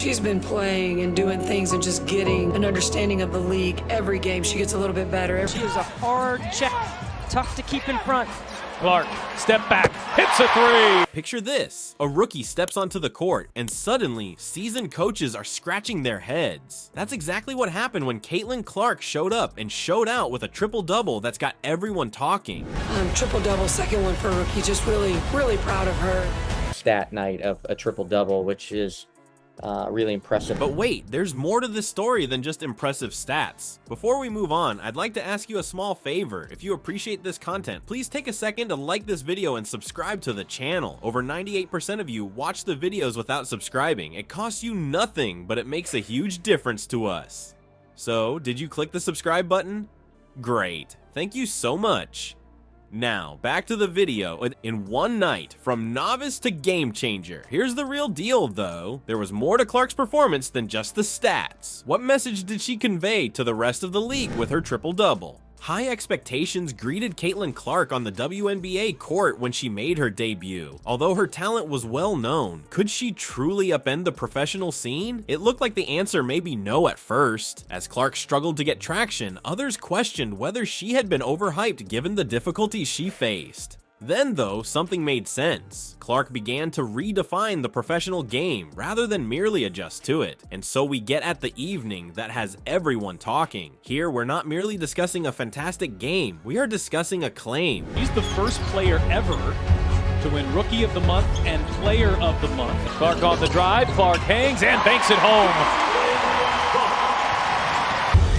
She's been playing and doing things and just getting an understanding of the league. Every game she gets a little bit better. She is a hard check, tough to keep in front. Clark, step back, hits a three. Picture this, a rookie steps onto the court and suddenly seasoned coaches are scratching their heads. That's exactly what happened when Caitlin Clark showed up and showed out with a triple-double that's got everyone talking. Triple-double, second one for a rookie, just really, really proud of her. Stat night of a triple-double, which is really impressive. But wait, there's more to this story than just impressive stats. Before we move on, I'd like to ask you a small favor. If you appreciate this content, please take a second to like this video and subscribe to the channel. Over 98% of you watch the videos without subscribing. It costs you nothing, but it makes a huge difference to us. So, did you click the subscribe button? Great. Thank you so much. Now, back to the video. In one night, from novice to game changer. Here's the real deal, though. There was more to Clark's performance than just the stats. What message did she convey to the rest of the league with her triple-double? High expectations greeted Caitlin Clark on the WNBA court when she made her debut. Although her talent was well known, could she truly upend the professional scene? It looked like the answer may be no at first. As Clark struggled to get traction, others questioned whether she had been overhyped given the difficulties she faced. Then, though, something made sense. Clark began to redefine the professional game rather than merely adjust to it. And so we get at the evening that has everyone talking. Here, we're not merely discussing a fantastic game, we are discussing a claim. He's the first player ever to win Rookie of the Month and Player of the Month. Clark on the drive, Clark hangs and banks it home.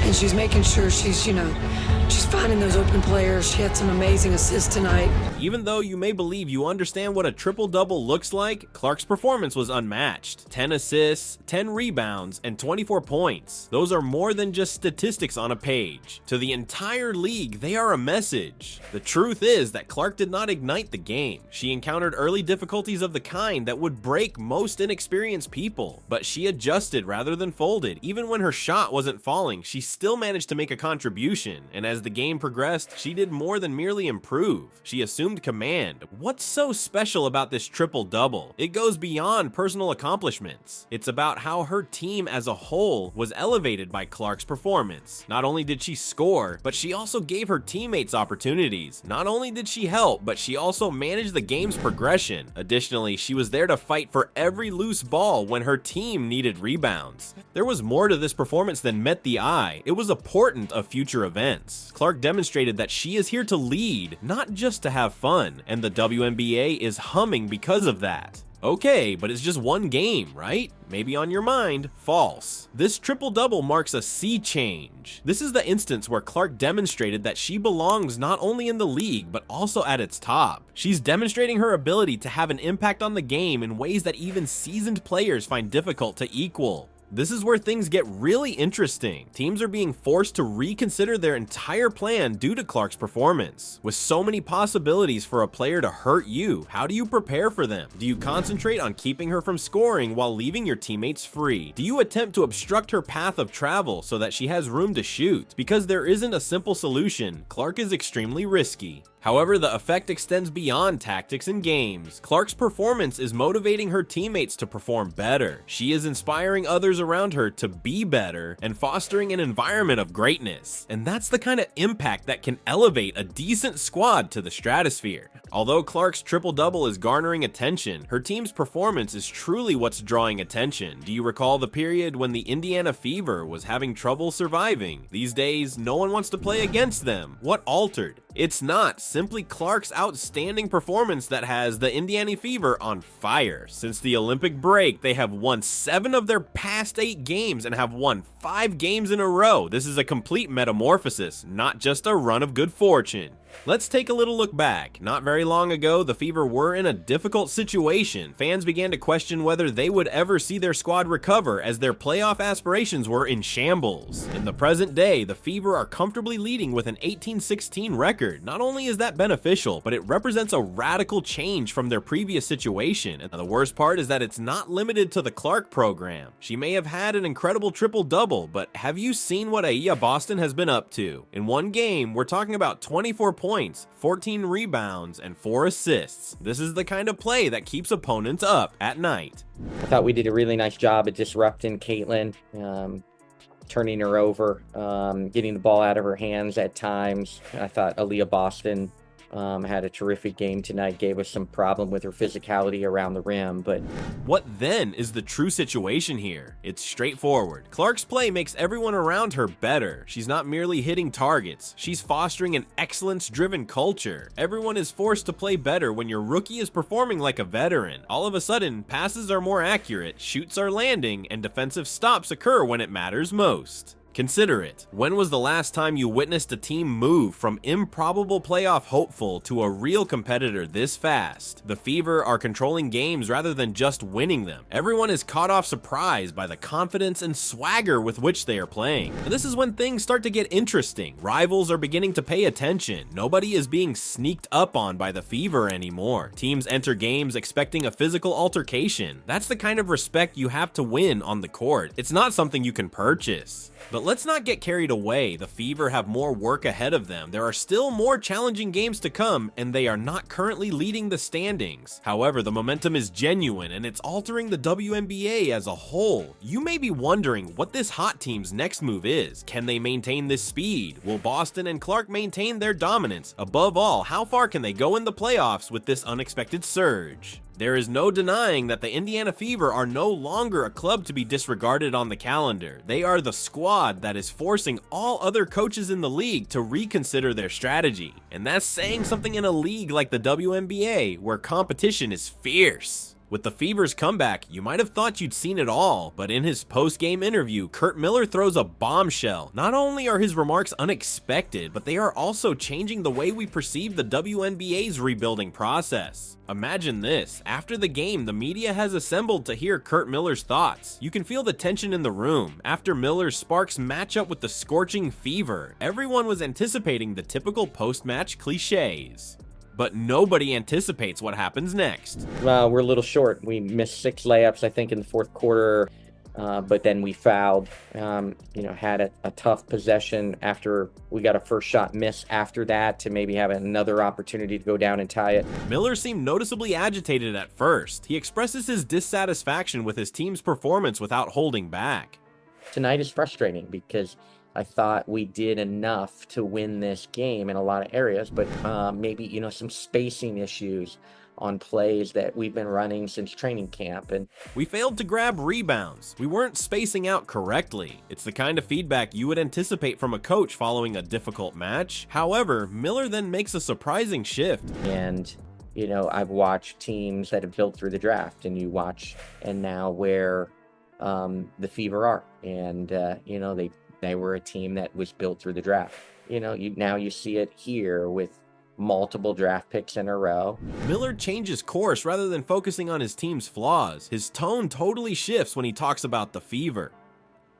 And she's making sure she's, she's finding those open players. She had some amazing assists tonight. Even though you may believe you understand what a triple-double looks like, Clark's performance was unmatched. 10 assists, 10 rebounds, and 24 points. Those are more than just statistics on a page. To the entire league, they are a message. The truth is that Clark did not ignite the game. She encountered early difficulties of the kind that would break most inexperienced people, but she adjusted rather than folded. Even when her shot wasn't falling, she still managed to make a contribution, and as the game progressed, she did more than merely improve. She assumed command. What's so special about this triple-double? It goes beyond personal accomplishments. It's about how her team as a whole was elevated by Clark's performance. Not only did she score, but she also gave her teammates opportunities. Not only did she help, but she also managed the game's progression. Additionally, she was there to fight for every loose ball when her team needed rebounds. There was more to this performance than met the eye. It was a portent of future events. Clark demonstrated that she is here to lead, not just to have fun, and the WNBA is humming because of that. Okay, but it's just one game, right? Maybe on your mind, false. This triple-double marks a sea change. This is the instance where Clark demonstrated that she belongs not only in the league, but also at its top. She's demonstrating her ability to have an impact on the game in ways that even seasoned players find difficult to equal. This is where things get really interesting. Teams are being forced to reconsider their entire plan due to Clark's performance. With so many possibilities for a player to hurt you, how do you prepare for them? Do you concentrate on keeping her from scoring while leaving your teammates free? Do you attempt to obstruct her path of travel so that she has room to shoot? Because there isn't a simple solution, Clark is extremely risky. However, the effect extends beyond tactics and games. Clark's performance is motivating her teammates to perform better. She is inspiring others around her to be better and fostering an environment of greatness. And that's the kind of impact that can elevate a decent squad to the stratosphere. Although Clark's triple-double is garnering attention, her team's performance is truly what's drawing attention. Do you recall the period when the Indiana Fever was having trouble surviving? These days, no one wants to play against them. What altered? It's not simply Clark's outstanding performance that has the Indiana Fever on fire. Since the Olympic break, they have won 7 of their past 8 games and have won 5 games in a row. This is a complete metamorphosis, not just a run of good fortune. Let's take a little look back. Not very long ago, the Fever were in a difficult situation. Fans began to question whether they would ever see their squad recover as their playoff aspirations were in shambles. In the present day, the Fever are comfortably leading with an 18-16 record. Not only is that beneficial, but it represents a radical change from their previous situation. And the worst part is that it's not limited to the Clark program. She may have had an incredible triple-double, but have you seen what Aiyah Boston has been up to? In one game, we're talking about 24 points, 14 rebounds, and 4 assists. This is the kind of play that keeps opponents up at night. I thought we did a really nice job at disrupting Caitlin, turning her over, getting the ball out of her hands at times. I thought Aiyah Boston had a terrific game tonight, gave us some problem with her physicality around the rim. But what then is the true situation here? It's straightforward. Clark's play makes everyone around her better. She's not merely hitting targets, she's fostering an excellence-driven culture. Everyone is forced to play better when your rookie is performing like a veteran. All of a sudden, passes are more accurate, shoots are landing, and defensive stops occur when it matters most. Consider it. When was the last time you witnessed a team move from improbable playoff hopeful to a real competitor this fast? The Fever are controlling games rather than just winning them. Everyone is caught off surprise by the confidence and swagger with which they are playing. And this is when things start to get interesting. Rivals are beginning to pay attention. Nobody is being sneaked up on by the Fever anymore. Teams enter games expecting a physical altercation. That's the kind of respect you have to win on the court. It's not something you can purchase. But let's not get carried away. The Fever have more work ahead of them. There are still more challenging games to come, and they are not currently leading the standings. However, the momentum is genuine, and it's altering the WNBA as a whole. You may be wondering what this hot team's next move is. Can they maintain this speed? Will Boston and Clark maintain their dominance? Above all, how far can they go in the playoffs with this unexpected surge? There is no denying that the Indiana Fever are no longer a club to be disregarded on the calendar. They are the squad that is forcing all other coaches in the league to reconsider their strategy. And that's saying something in a league like the WNBA, where competition is fierce. With the Fever's comeback, you might have thought you'd seen it all, but in his post-game interview, Curt Miller throws a bombshell. Not only are his remarks unexpected, but they are also changing the way we perceive the WNBA's rebuilding process. Imagine this. After the game, the media has assembled to hear Curt Miller's thoughts. You can feel the tension in the room. After Miller's Sparks match up with the scorching Fever, everyone was anticipating the typical post-match cliches. But nobody anticipates what happens next. Well, we're a little short. We missed 6 layups, I think, in the fourth quarter, but then we fouled. Had a tough possession after we got a first shot miss after that to maybe have another opportunity to go down and tie it. Miller seemed noticeably agitated at first. He expresses his dissatisfaction with his team's performance without holding back. Tonight is frustrating because I thought we did enough to win this game in a lot of areas, but maybe, some spacing issues on plays that we've been running since training camp. And we failed to grab rebounds. We weren't spacing out correctly. It's the kind of feedback you would anticipate from a coach following a difficult match. However, Miller then makes a surprising shift. And I've watched teams that have built through the draft, and now where the Fever are. And, they were a team that was built through the draft. Now you see it here with multiple draft picks in a row. Miller changes course rather than focusing on his team's flaws. His tone totally shifts when he talks about the Fever.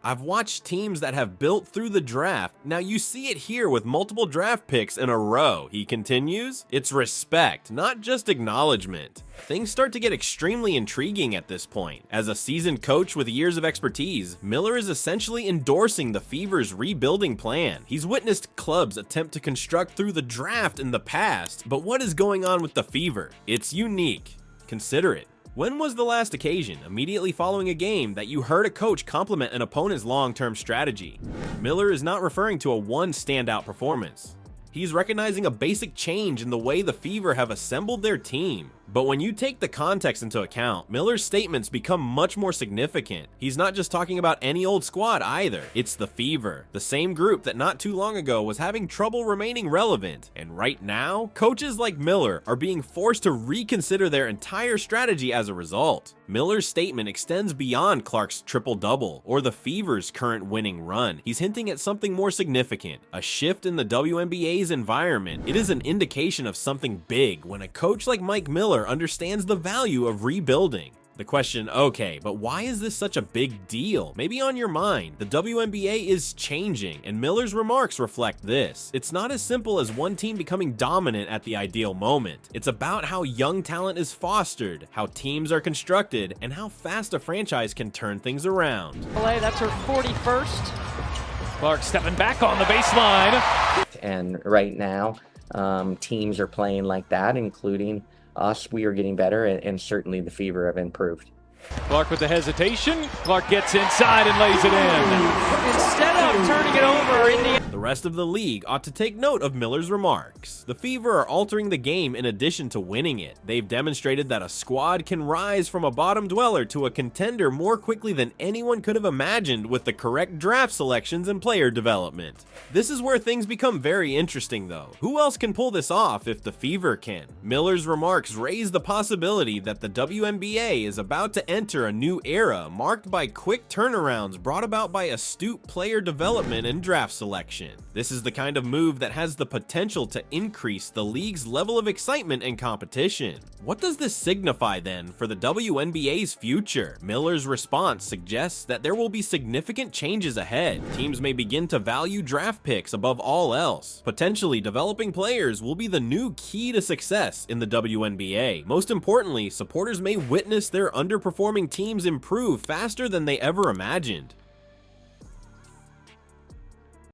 I've watched teams that have built through the draft. Now you see it here with multiple draft picks in a row. He continues, it's respect, not just acknowledgement. Things start to get extremely intriguing at this point. As a seasoned coach with years of expertise, Miller is essentially endorsing the Fever's rebuilding plan. He's witnessed clubs attempt to construct through the draft in the past, but what is going on with the Fever? It's unique. Consider it. When was the last occasion, immediately following a game, that you heard a coach compliment an opponent's long-term strategy? Miller is not referring to a one standout performance. He's recognizing a basic change in the way the Fever have assembled their team. But when you take the context into account, Miller's statements become much more significant. He's not just talking about any old squad either. It's the Fever, the same group that not too long ago was having trouble remaining relevant. And right now, coaches like Miller are being forced to reconsider their entire strategy as a result. Miller's statement extends beyond Clark's triple-double or the Fever's current winning run. He's hinting at something more significant, a shift in the WNBA's environment. It is an indication of something big when a coach like Mike Miller understands the value of rebuilding. The question, okay, but why is this such a big deal? Maybe on your mind, the WNBA is changing, and Miller's remarks reflect this. It's not as simple as one team becoming dominant at the ideal moment. It's about how young talent is fostered, how teams are constructed, and how fast a franchise can turn things around. That's her 41st. Clark stepping back on the baseline. And right now, teams are playing like that, including us. We are getting better, and certainly the Fever have improved. Clark with the hesitation. Clark gets inside and lays it in. Instead of turning it over, Indiana. The rest of the league ought to take note of Miller's remarks. The Fever are altering the game in addition to winning it. They've demonstrated that a squad can rise from a bottom dweller to a contender more quickly than anyone could have imagined with the correct draft selections and player development. This is where things become very interesting though. Who else can pull this off if the Fever can? Miller's remarks raise the possibility that the WNBA is about to enter a new era marked by quick turnarounds brought about by astute player development and draft selection. This is the kind of move that has the potential to increase the league's level of excitement and competition. What does this signify then for the WNBA's future? Miller's response suggests that there will be significant changes ahead. Teams may begin to value draft picks above all else. Potentially, developing players will be the new key to success in the WNBA. Most importantly, supporters may witness their underperforming teams improve faster than they ever imagined.